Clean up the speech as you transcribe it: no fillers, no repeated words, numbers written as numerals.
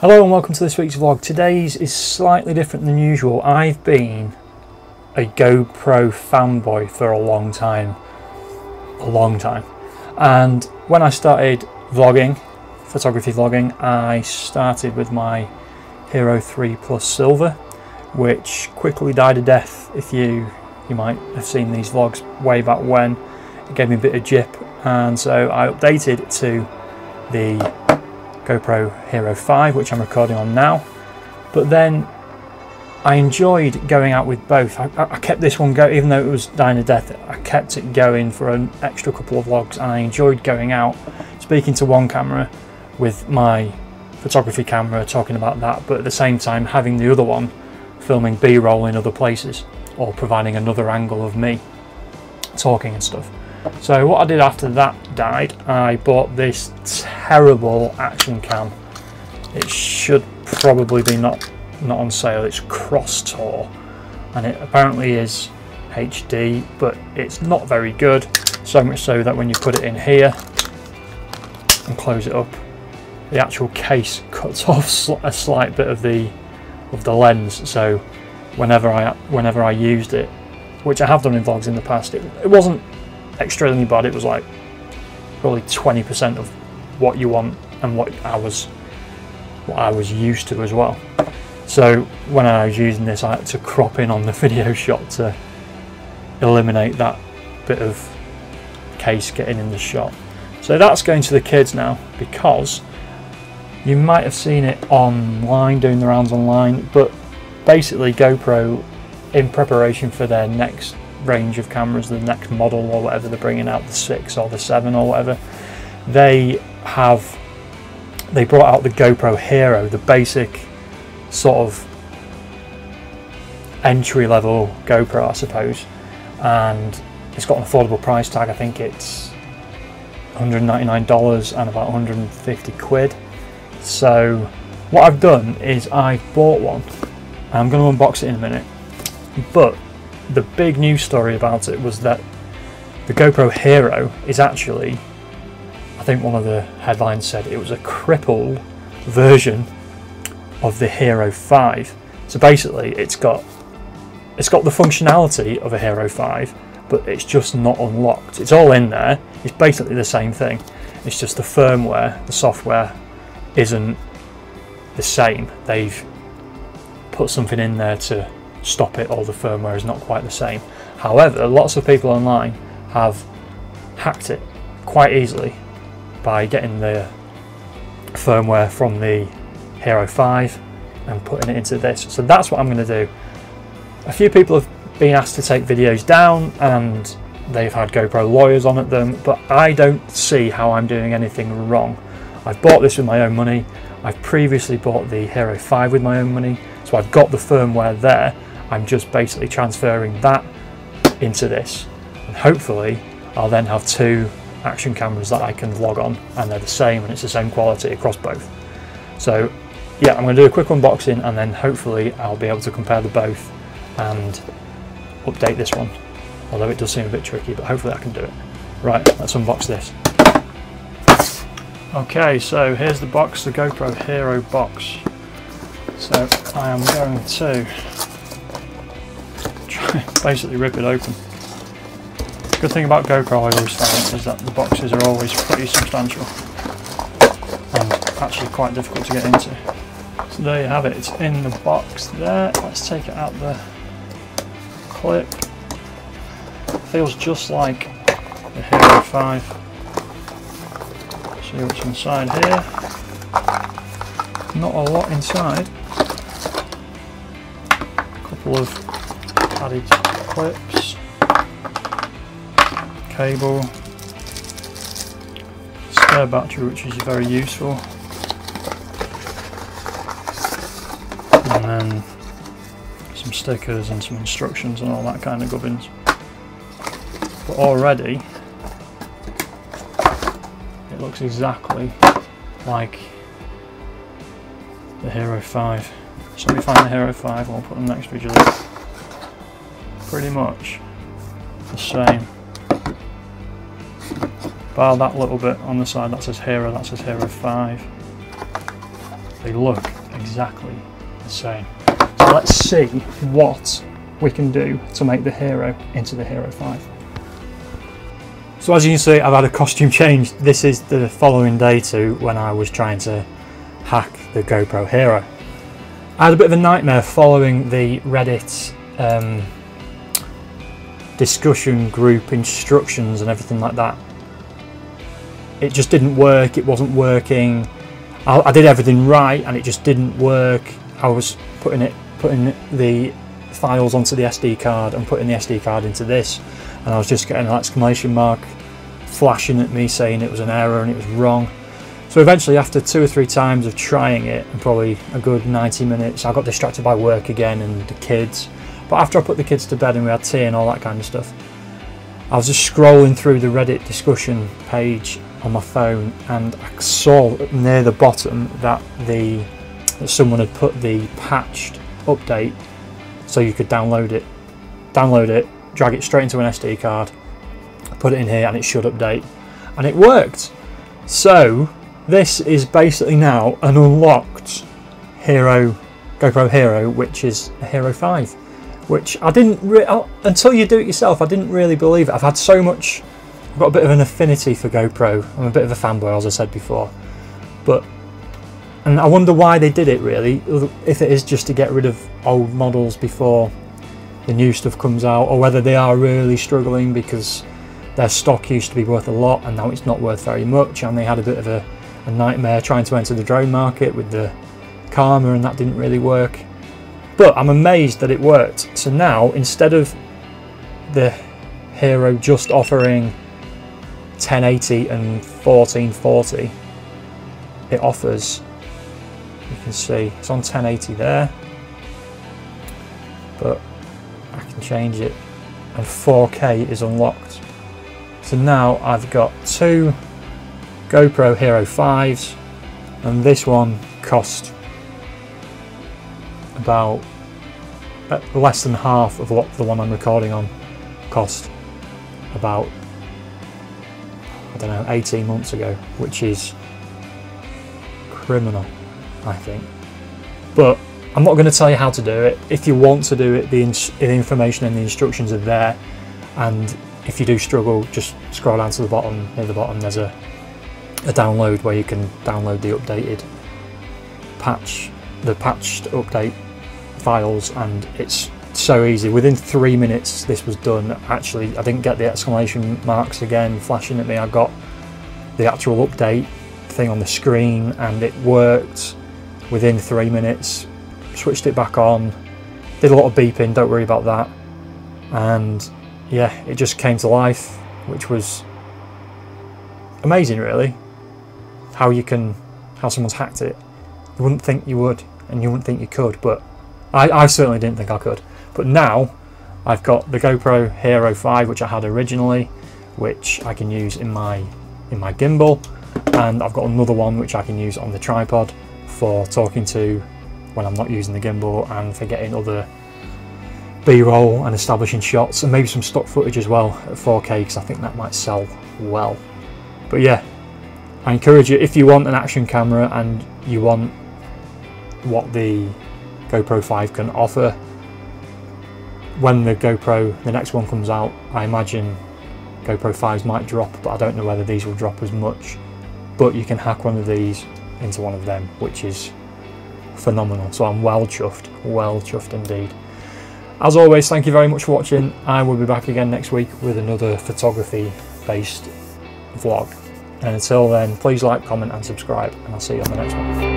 Hello and welcome to this week's vlog. Today's is slightly different than usual. I've been a GoPro fanboy for a long time. And when I started vlogging, photography vlogging, I started with my Hero 3 Plus Silver, which quickly died a death. If you might have seen these vlogs way back when. It gave me a bit of jip, and so I updated to the GoPro Hero 5, which I'm recording on now. But then I enjoyed going out with both. I kept this one going, even though it was dying a death. I kept it going for an extra couple of vlogs, and I enjoyed going out, speaking to one camera with my photography camera, talking about that, but at the same time having the other one filming B-roll in other places, or providing another angle of me talking and stuff. So what I did after that died, I bought this terrible action cam. It should probably be not on sale. It's Cross-Tor, and it apparently is HD, but it's not very good. So much so that when you put it in here and close it up, the actual case cuts off a slight bit of the lens. So whenever I used it, which I have done in vlogs in the past, it wasn't extremely bad. It was like probably 20% of what you want and what I was used to as well. So when I was using this, I had to crop in on the video shot to eliminate that bit of case getting in the shot. So that's going to the kids now, because you might have seen it online, doing the rounds online, but basically GoPro, in preparation for their next range of cameras, the next model or whatever they're bringing out, the 6 or the 7 or whatever, they brought out the GoPro Hero, the basic sort of entry-level GoPro, I suppose, and it's got an affordable price tag. I think it's $199 and about 150 quid. So what I've done is I've bought one, and I'm going to unbox it in a minute, but the big news story about it was that the GoPro Hero is actually, I think one of the headlines said it was a crippled version of the Hero 5. So basically it's got the functionality of a Hero 5, but it's just not unlocked. It's all in there, it's basically the same thing. It's just the firmware, the software isn't the same. They've put something in there to stop it, or the firmware is not quite the same. However, lots of people online have hacked it quite easily by getting the firmware from the Hero 5 and putting it into this. So that's what I'm going to do. A few people have been asked to take videos down, and they've had GoPro lawyers on at them, but I don't see how I'm doing anything wrong. I've bought this with my own money. I've previously bought the Hero 5 with my own money, so I've got the firmware there. I'm just basically transferring that into this, and hopefully I'll then have two action cameras that I can vlog on, and they're the same and it's the same quality across both. So yeah, I'm going to do a quick unboxing, and then hopefully I'll be able to compare the both and update this one, although it does seem a bit tricky, but hopefully I can do it. Right, let's unbox this. Okay, so here's the box, the GoPro Hero box. So I am going to basically rip it open. Good thing about GoPro, I always found, is that the boxes are always pretty substantial and actually quite difficult to get into. So there you have it, it's in the box there. Let's take it out the clip. Feels just like the Hero 5. See what's inside here. Not a lot inside. A couple of added clips, cable, spare battery, which is very useful, and then some stickers and some instructions and all that kind of gubbins. But already it looks exactly like the Hero 5. So let me find the Hero 5 and we'll put them next to each other. Pretty much the same. Bar that little bit on the side that says Hero, that says Hero 5. they look exactly the same. So let's see what we can do to make the Hero into the Hero 5. So as you can see, I've had a costume change. This is the following day to when I was trying to hack the GoPro Hero. I had a bit of a nightmare following the Reddit discussion group instructions and everything like that. It just didn't work, it wasn't working. I did everything right and it just didn't work. I was putting the files onto the SD card and putting the SD card into this, and I was just getting an exclamation mark flashing at me saying it was an error and it was wrong. So eventually, after 2 or 3 times of trying it and probably a good 90 minutes, I got distracted by work again and the kids. But after I put the kids to bed and we had tea and all that kind of stuff, I was just scrolling through the Reddit discussion page on my phone, and I saw near the bottom that someone had put the patched update so you could download it, drag it straight into an SD card, put it in here and it should update, and it worked. So this is basically now an unlocked GoPro Hero, which is a Hero 5, which I didn't until you do it yourself, I didn't really believe it. I've got a bit of an affinity for GoPro. I'm a bit of a fanboy, as I said before, and I wonder why they did it really, if it is just to get rid of old models before the new stuff comes out, or whether they are really struggling because their stock used to be worth a lot and now it's not worth very much, and they had a bit of a nightmare trying to enter the drone market with the Karma and that didn't really work. But I'm amazed that it worked. So now, instead of the Hero just offering 1080 and 1440, it offers, you can see it's on 1080 there, but I can change it and 4K is unlocked. So now I've got 2 GoPro Hero 5s, and this one cost about less than half of what the one I'm recording on cost about, I don't know, 18 months ago, which is criminal, I think. But I'm not going to tell you how to do it. If you want to do it, the information and the instructions are there, and if you do struggle, just scroll down to the bottom. Near the bottom there's a download where you can download the patched update files, and it's so easy. Within 3 minutes this was done. Actually, I didn't get the exclamation marks again flashing at me. I got the actual update thing on the screen and it worked within 3 minutes. Switched it back on, did a lot of beeping, don't worry about that, and yeah, it just came to life, which was amazing really. How someone's hacked it. You wouldn't think you would, and you wouldn't think you could, but I certainly didn't think I could. But now I've got the GoPro Hero 5, which I had originally, which I can use in my gimbal, and I've got another one which I can use on the tripod for talking to when I'm not using the gimbal, and for getting other B-roll and establishing shots, and maybe some stock footage as well at 4K, because I think that might sell well. But yeah, I encourage you, if you want an action camera and you want what the GoPro 5 can offer, when the next one comes out, I imagine GoPro 5s might drop, but I don't know whether these will drop as much. But you can hack one of these into one of them, which is phenomenal. So I'm well chuffed indeed. As always, thank you very much for watching. I will be back again next week with another photography based vlog, and until then, please like, comment and subscribe, and I'll see you on the next one.